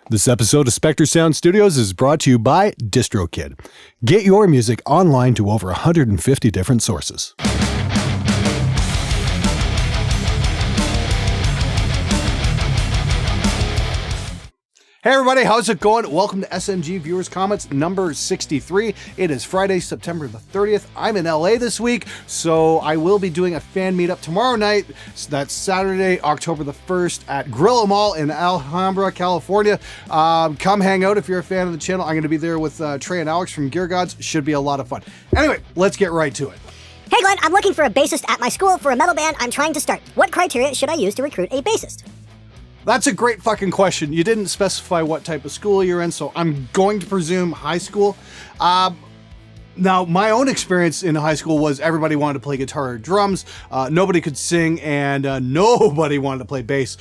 This episode of SpectreSoundStudios is brought to you by Drokid. Get your music online to over 150 different sources. Hey everybody, how's it going? Welcome to SMG Viewers Comments number 63. It is Friday, September the 30th. I'm in LA this week, so I will be doing a fan meetup tomorrow night. So that's Saturday, October the 1st at Grillo Mall in Alhambra, California. Come hang out if you're a fan of the channel. I'm going to be there with Trey and Alex from Gear Gods. Should be a lot of fun. Anyway, let's get right to it. Hey Glenn, I'm looking for a bassist at my school for a metal band I'm trying to start. What criteria should I use to recruit a bassist? That's a great fucking question. You didn't specify what type of school you're in, so I'm going to presume high school. Now, my own experience in high school was everybody wanted to play guitar or drums. Nobody could sing, and nobody wanted to play bass.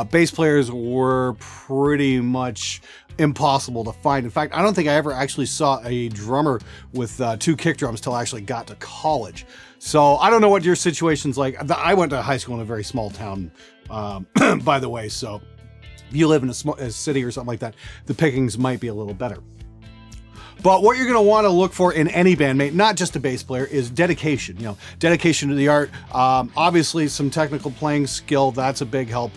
Bass players were pretty much impossible to find. In fact, I don't think I ever actually saw a drummer with two kick drums till I actually got to college. So I don't know what your situation's like. I went to high school in a very small town, by the way, so if you live in a city or something like that, the pickings might be a little better. But what you're going to want to look for in any bandmate, not just a bass player, is dedication. You know, dedication to the art. Obviously, some technical playing skill, that's a big help.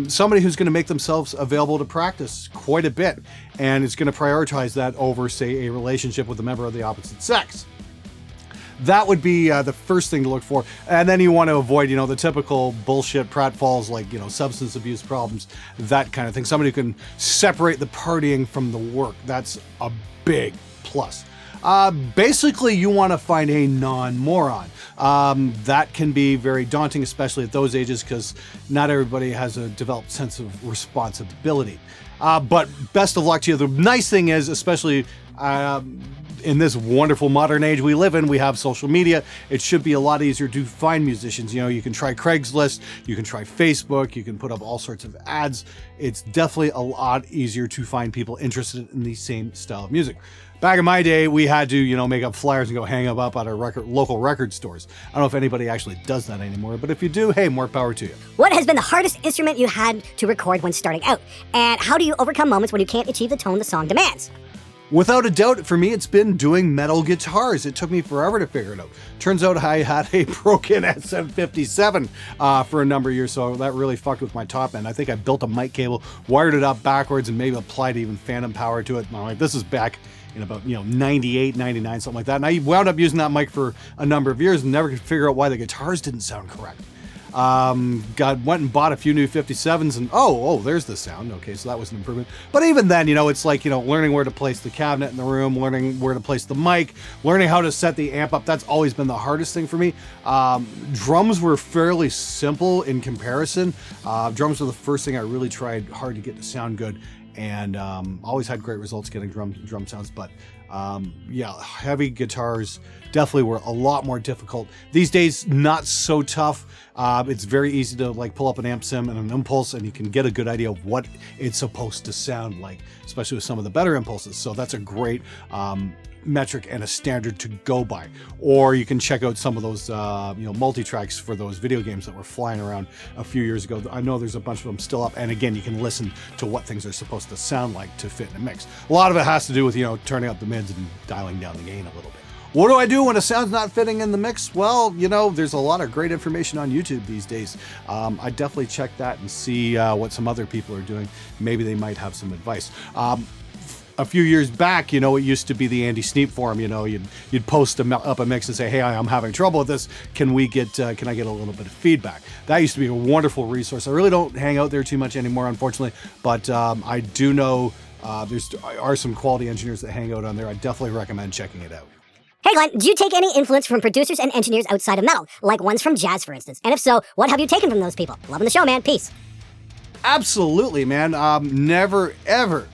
Somebody who's going to make themselves available to practice quite a bit, and is going to prioritize that over, say, a relationship with a member of the opposite sex. That would be the first thing to look for. And then you want to avoid, the typical bullshit pratfalls like, substance abuse problems, that kind of thing. Somebody who can separate the partying from the work. That's a big plus. Basically, you want to find a non-moron. That can be very daunting, especially at those ages, because not everybody has a developed sense of responsibility. But best of luck to you. The nice thing is, especially in this wonderful modern age we live in, we have social media. It should be a lot easier to find musicians. You can try Craigslist, you can try Facebook, you can put up all sorts of ads. It's definitely a lot easier to find people interested in the same style of music. Back in my day, we had to, make up flyers and go hang them up at our local record stores. I don't know if anybody actually does that anymore, but if you do, hey, more power to you. What has been the hardest instrument you had to record when starting out? And how do you overcome moments when you can't achieve the tone the song demands? Without a doubt, for me, it's been doing metal guitars. It took me forever to figure it out. Turns out I had a broken SM57 for a number of years, so that really fucked with my top end. I think I built a mic cable, wired it up backwards, and maybe applied even phantom power to it. And I'm like, this is back in about 98, 99, something like that. And I wound up using that mic for a number of years and never could figure out why the guitars didn't sound correct. Went and bought a few new 57s and there's the sound. Okay, so that was an improvement. But even then, it's like, learning where to place the cabinet in the room, learning where to place the mic, learning how to set the amp up. That's always been the hardest thing for me. Drums were fairly simple in comparison. Drums were the first thing I really tried hard to get to sound good, and always had great results getting drum sounds. But heavy guitars definitely were a lot more difficult. These days, not so tough. It's very easy to pull up an amp sim and an impulse, and you can get a good idea of what it's supposed to sound like, especially with some of the better impulses. So that's a great metric and a standard to go by. Or you can check out some of those multi-tracks for those video games that were flying around a few years ago. I know there's a bunch of them still up, and again, you can listen to what things are supposed to sound like to fit in a mix. A lot of it has to do with turning up the mids and dialing down the gain a little bit. What do I do when a sound's not fitting in the mix? Well, there's a lot of great information on YouTube these days. I definitely check that and see what some other people are doing. Maybe they might have some advice. A few years back, it used to be the Andy Sneap forum. You'd post up a mix and say, "Hey, I'm having trouble with this. Can I get a little bit of feedback?" That used to be a wonderful resource. I really don't hang out there too much anymore, unfortunately, but I do know there are some quality engineers that hang out on there. I definitely recommend checking it out. Hey Glenn, do you take any influence from producers and engineers outside of metal, like ones from jazz, for instance? And if so, what have you taken from those people? Loving the show, man. Peace. Absolutely, man. Never, ever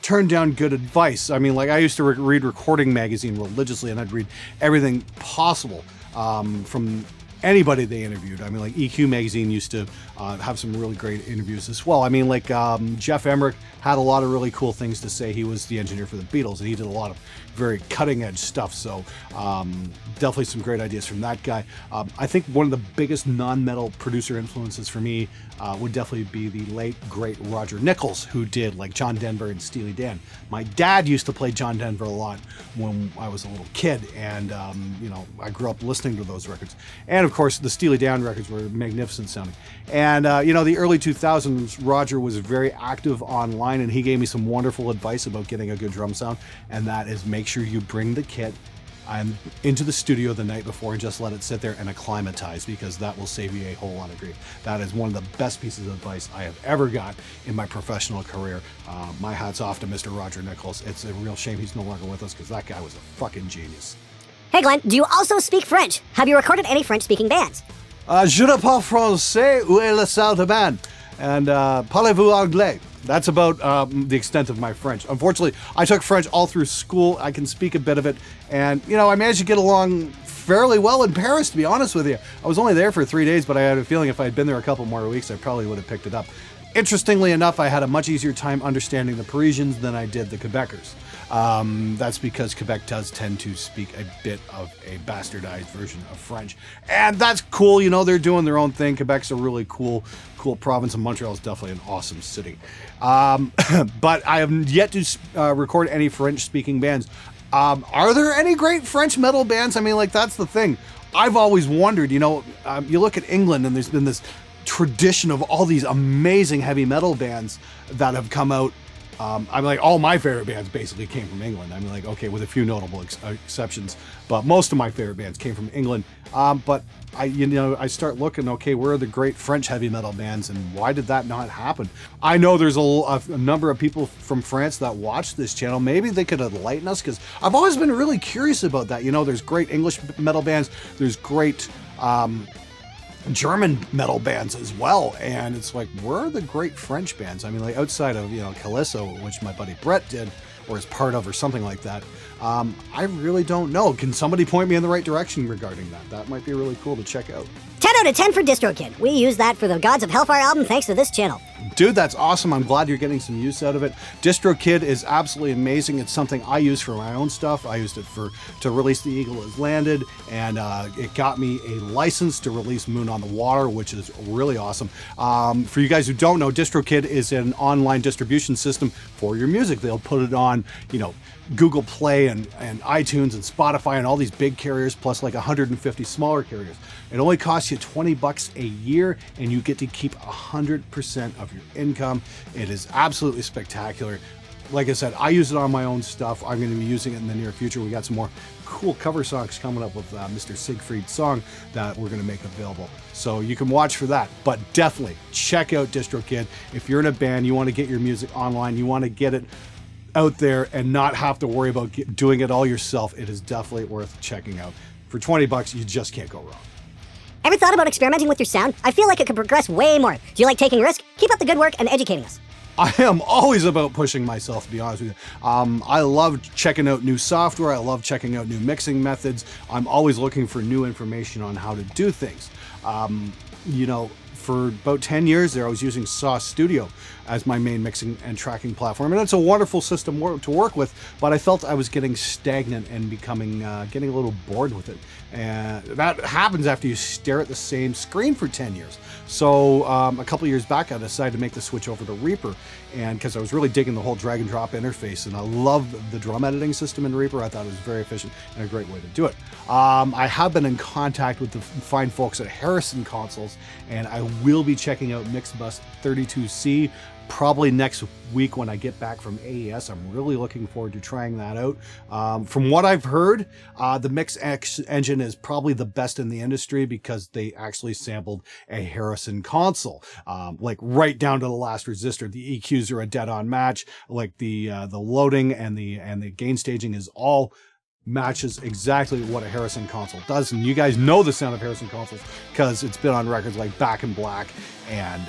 turn down good advice. I mean, I used to read Recording Magazine religiously, and I'd read everything possible from anybody they interviewed. I mean, like EQ magazine used to have some really great interviews as well. I mean, like Jeff Emmerich had a lot of really cool things to say. He was the engineer for the Beatles, and he did a lot of very cutting edge stuff. So definitely some great ideas from that guy. I think one of the biggest non-metal producer influences for me would definitely be the late great Roger Nichols, who did like John Denver and Steely Dan. My dad used to play John Denver a lot when I was a little kid, and you know, I grew up listening to those records. And of course, the Steely Dan records were magnificent sounding. And you know, the early 2000s, Roger was very active online, and he gave me some wonderful advice about getting a good drum sound, and that is make sure you bring the kit into the studio the night before and just let it sit there and acclimatize, because that will save you a whole lot of grief. That is one of the best pieces of advice I have ever got in my professional career. My hat's off to Mr. Roger Nichols. It's a real shame he's no longer with us, because that guy was a fucking genius. Hey Glenn, do you also speak French? Have you recorded any French-speaking bands? Je ne parle français, où est la salle de bain? And parlez-vous anglais? That's about the extent of my French. Unfortunately, I took French all through school. I can speak a bit of it. And, you know, I managed to get along fairly well in Paris, to be honest with you. I was only there for 3 days, but I had a feeling if I had been there a couple more weeks, I probably would have picked it up. Interestingly enough, I had a much easier time understanding the Parisians than I did the Quebecers. That's because Quebec does tend to speak a bit of a bastardized version of French. And that's cool, you know, they're doing their own thing. Quebec's a really cool province, and Montreal is definitely an awesome city. But I have yet to record any French-speaking bands. Are there any great French metal bands? I mean, like, that's the thing. I've always wondered, you know, you look at England, and there's been this tradition of all these amazing heavy metal bands that have come out. I'm like, all my favorite bands basically came from England. I mean, like, okay, with a few notable exceptions, but most of my favorite bands came from England. But I start looking, okay, where are the great French heavy metal bands, and why did that not happen? I know there's a number of people from France that watch this channel. Maybe they could enlighten us, because I've always been really curious about that. You know, there's great English metal bands, there's great German metal bands as well, and it's like, where are the great French bands? I mean, like, outside of, you know, Calisso, which my buddy Brett did or is part of or something like that, I really don't know. Can somebody point me in the right direction regarding that? That might be really cool to check out. 10 out of 10 for Drokid. We use that for the Gods of Hellfire album thanks to this channel. Dude, that's awesome. I'm glad you're getting some use out of it. Drokid is absolutely amazing. It's something I use for my own stuff. I used it to release The Eagle Has Landed, and it got me a license to release Moon on the Water, which is really awesome. For you guys who don't know, Drokid is an online distribution system for your music. They'll put it on, you know, Google Play and iTunes and Spotify and all these big carriers, plus like 150 smaller carriers. It only costs you $20 a year, and you get to keep 100% of your income. It is absolutely spectacular. Like I said, I use it on my own stuff. I'm going to be using it in the near future. We got some more cool cover songs coming up with Mr. Siegfried's song that we're going to make available. So you can watch for that. But definitely check out Drokid. If you're in a band, you want to get your music online, you want to get it out there and not have to worry about doing it all yourself, it is definitely worth checking out. For $20, you just can't go wrong. Ever thought about experimenting with your sound? I feel like it could progress way more. Do you like taking risks? Keep up the good work and educating us. I am always about pushing myself, to be honest with you. I love checking out new software. I love checking out new mixing methods. I'm always looking for new information on how to do things. You know, for about 10 years there, I was using Sauce Studio as my main mixing and tracking platform, and it's a wonderful system to work with, but I felt I was getting stagnant and getting a little bored with it. And that happens after you stare at the same screen for 10 years. So a couple of years back, I decided to make the switch over to Reaper, and because I was really digging the whole drag and drop interface, and I love the drum editing system in Reaper. I thought it was very efficient and a great way to do it. I have been in contact with the fine folks at Harrison Consoles, and I will be checking out Mixbus 32C probably next week when I get back from AES. I'm really looking forward to trying that out. From what I've heard, the Mix-X engine is probably the best in the industry because they actually sampled a Harrison console, like right down to the last resistor. The EQs are a dead-on match. Like the loading and the gain staging is all matches exactly what a Harrison console does. And you guys know the sound of Harrison consoles because it's been on records like Back in Black and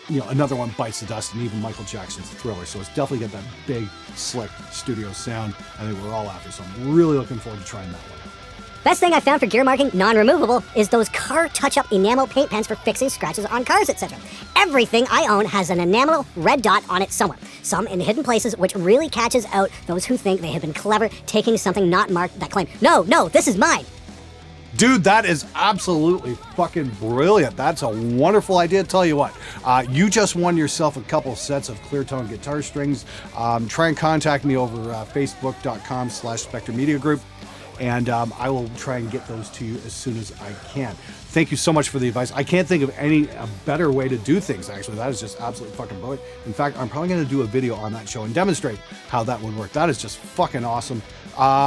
you know, another one, Bites the Dust, and even Michael Jackson's Thriller. So it's definitely got that big, slick studio sound I think we're all after. So I'm really looking forward to trying that one out. Best thing I found for gear marking, non-removable, is those car touch-up enamel paint pens for fixing scratches on cars, etc. Everything I own has an enamel red dot on it somewhere, some in hidden places, which really catches out those who think they have been clever taking something not marked that claim, no, this is mine. Dude, that is absolutely fucking brilliant. That's a wonderful idea. Tell you what, you just won yourself a couple sets of clear tone guitar strings. Try and contact me over facebook.com/Spectre Media Group. And I will try and get those to you as soon as I can. Thank you so much for the advice. I can't think of a better way to do things, actually. That is just absolutely fucking brilliant. In fact, I'm probably going to do a video on that show and demonstrate how that would work. That is just fucking awesome. Head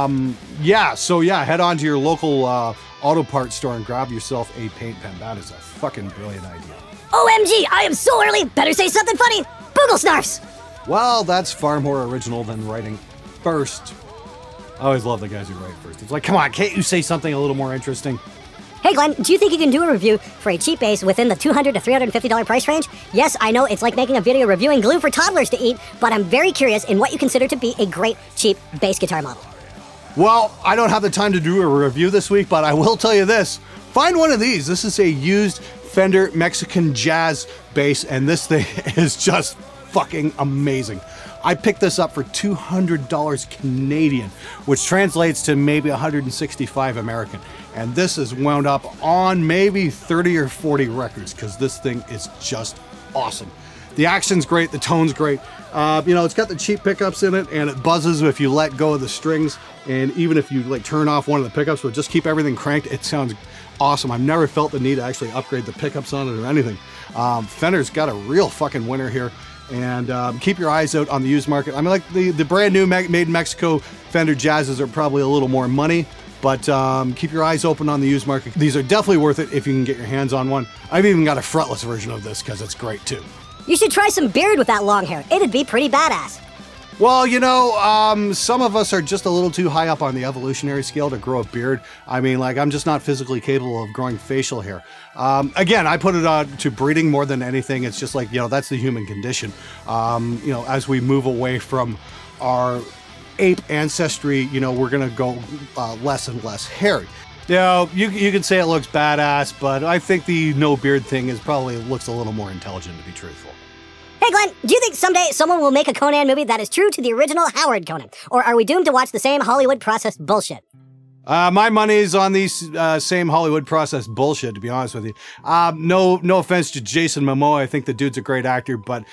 on to your local auto parts store and grab yourself a paint pen. That is a fucking brilliant idea. OMG, I am so early. Better say something funny. Boogle snarfs. Well, that's far more original than writing first. I always love the guys who write first. It's like, come on, can't you say something a little more interesting? Hey Glenn, do you think you can do a review for a cheap base within the $200 to $350 price range? Yes, I know it's like making a video reviewing glue for toddlers to eat, but I'm very curious in what you consider to be a great, cheap bass guitar model. Well, I don't have the time to do a review this week, but I will tell you this. Find one of these. This is a used Fender Mexican Jazz bass, and this thing is just fucking amazing. I picked this up for $200 Canadian, which translates to maybe $165 American. And this is wound up on maybe 30 or 40 records because this thing is just awesome. The action's great, the tone's great. It's got the cheap pickups in it, and it buzzes if you let go of the strings. And even if you like turn off one of the pickups, but just keep everything cranked, it sounds awesome. I've never felt the need to actually upgrade the pickups on it or anything. Fender's got a real fucking winner here. And keep your eyes out on the used market. I mean, like the brand new made in Mexico Fender Jazzes are probably a little more money, but keep your eyes open on the used market. These are definitely worth it if you can get your hands on one. I've even got a fretless version of this because it's great too. You should try some beard with that long hair. It'd be pretty badass. Well, some of us are just a little too high up on the evolutionary scale to grow a beard. I mean, like, I'm just not physically capable of growing facial hair. Again, I put it on to breeding more than anything. It's just like, that's the human condition. As we move away from our ape ancestry, we're going to go less and less hairy. You can say it looks badass, but I think the no beard thing looks a little more intelligent, to be truthful. Hey Glenn, do you think someday someone will make a Conan movie that is true to the original Howard Conan? Or are we doomed to watch the same Hollywood processed bullshit? My money's on these same Hollywood processed bullshit, to be honest with you. No offense to Jason Momoa. I think the dude's a great actor, but,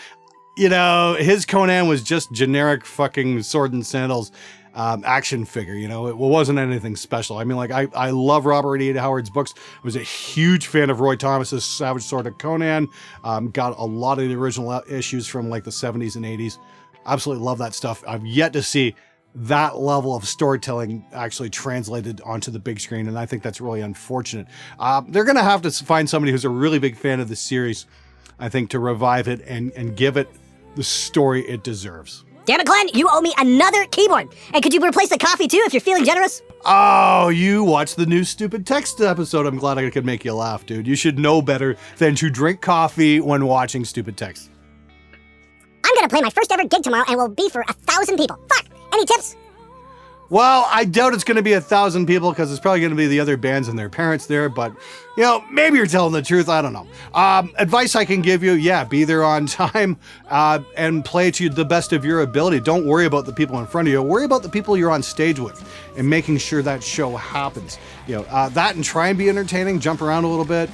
his Conan was just generic fucking sword and sandals action figure. It wasn't anything special. I mean, like, I love Robert E. Howard's books. I was a huge fan of Roy Thomas's Savage Sword of Conan. Got a lot of the original issues from like the 70s and 80s. Absolutely love that stuff. I've yet to see that level of storytelling actually translated onto the big screen, and I think that's really unfortunate. They're going to have to find somebody who's a really big fan of the series, I think, to revive it and give it the story it deserves. Damn it, Glenn, you owe me another keyboard. And could you replace the coffee too if you're feeling generous? Oh, you watched the new Stupid Text episode. I'm glad I could make you laugh, dude. You should know better than to drink coffee when watching Stupid Text. I'm gonna play my first ever gig tomorrow and will be for 1,000 people. Fuck, any tips? Well, I doubt it's going to be 1,000 people because it's probably going to be the other bands and their parents there. But, maybe you're telling the truth. I don't know. Advice I can give you, be there on time and play to the best of your ability. Don't worry about the people in front of you. Worry about the people you're on stage with and making sure that show happens. That and try and be entertaining. Jump around a little bit.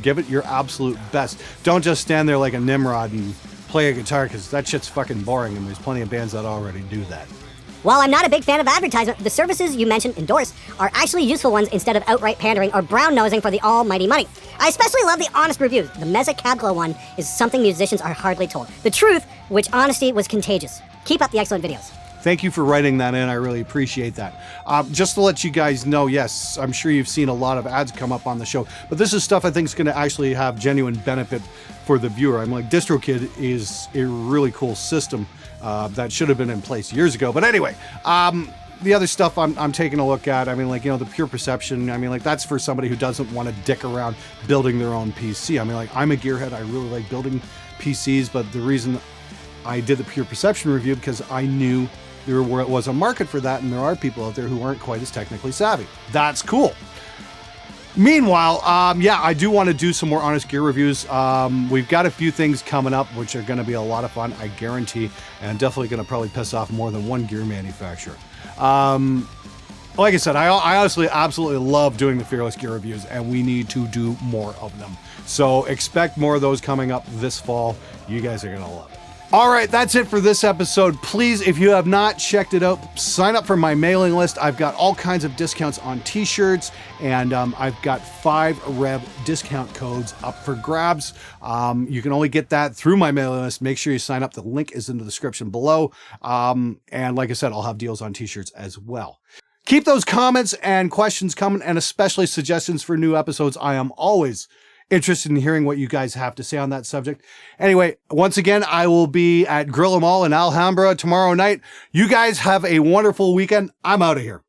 Give it your absolute best. Don't just stand there like a Nimrod and play a guitar because that shit's fucking boring and there's plenty of bands that already do that. While I'm not a big fan of advertisement, the services you mentioned endorse are actually useful ones instead of outright pandering or brown-nosing for the almighty money. I especially love the honest reviews. The Meza Cabglow one is something musicians are hardly told. The truth, which honesty was contagious. Keep up the excellent videos. Thank you for writing that in. I really appreciate that. Just to let you guys know, yes, I'm sure you've seen a lot of ads come up on the show, but this is stuff I think is going to actually have genuine benefit for the viewer. I'm like, Drokid is a really cool system that should have been in place years ago. But anyway, the other stuff I'm taking a look at, I mean, like, the pure perception, I mean, like, that's for somebody who doesn't want to dick around building their own PC. I mean, like, I'm a gearhead. I really like building PCs, but the reason I did the pure perception review because I knew there was a market for that, and there are people out there who aren't quite as technically savvy. That's cool. Meanwhile, yeah, I do want to do some more Honest Gear reviews. We've got a few things coming up, which are going to be a lot of fun, I guarantee, and I'm definitely going to probably piss off more than one gear manufacturer. Like I said, I honestly absolutely love doing the Fearless Gear reviews, and we need to do more of them. So expect more of those coming up this fall. You guys are going to love it. All right, that's it for this episode. Please, if you have not checked it out, sign up for my mailing list. I've got all kinds of discounts on t-shirts, and I've got 5 Rev discount codes up for grabs. You can only get that through my mailing list. Make sure you sign up. The link is in the description below. And like I said, I'll have deals on t-shirts as well. Keep those comments and questions coming, and especially suggestions for new episodes. I am always interested in hearing what you guys have to say on that subject. Anyway, once again, I will be at Grill 'Em All in Alhambra tomorrow night. You guys have a wonderful weekend. I'm out of here.